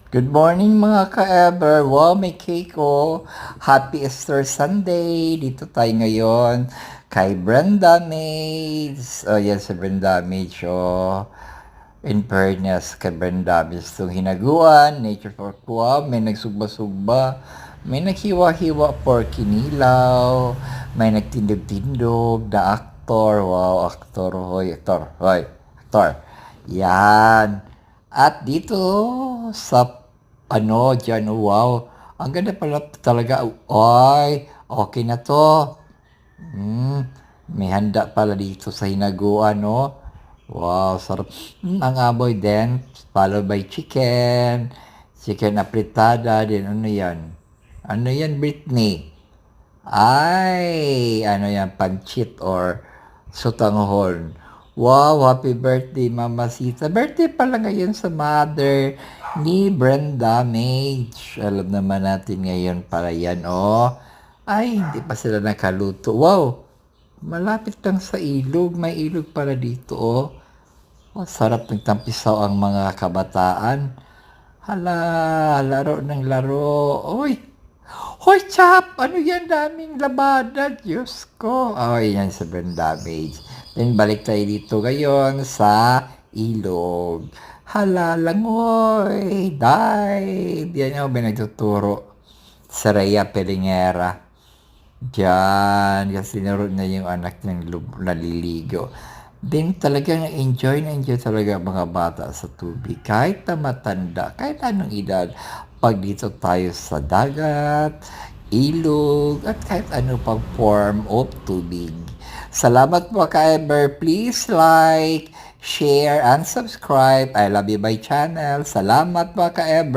Good morning mga ka-ever! Wow, may cake oh! Happy Easter Sunday! Dito tayo ngayon kay Brenda Maids. Oh, yes, si Brenda Maids. Oh. In fairness kay Brenda Maids, itong hinaguan, nature for kuwa, may nagsugba-sugba, may naghiwa-hiwa for kinilaw, may nagtindog-tindog na aktor. Wow, aktor. Hoy, aktor. Hoy, aktor. Yan. At dito sa dyan, wow. Ang ganda pala talaga. Ay, okay na to. May handa pala dito sa hinaguan, no? Wow, sarap. Ang amoy din, followed by chicken, chicken apritada, din ano yan? Ano yan, Britney? Ay, ano yan, pancit or sotanghon. Wow, happy birthday, Mama Sita. Birthday pala ngayon sa mother ni Brenda Mage. Alam naman natin ngayon para yan, oh. Ay, hindi pa sila nakaluto. Wow, malapit lang sa ilog. May ilog pala dito, oh. Oh, sarap ng tampisaw ang mga kabataan. Hala, laro ng laro. Uy, hoy, chap! Ano yan daming labada? Diyos ko. Oh, yan sa burn damage. Then, balik tayo dito ngayon sa ilog. Hala, langoy! Dive! Yan yung nagtuturo sa Rhea Pelingera. Diyan, kasi tinuro na yung anak niyang naliligo. Then talagang enjoy na enjoy talaga ang mga bata sa tubig. Kahit na matanda, kahit anong edad. Pag dito tayo sa dagat, ilog, at kahit ano pang form of tubig. Salamat po ka-ever. Please like, share, and subscribe. I love you my channel. Salamat po ka-ever.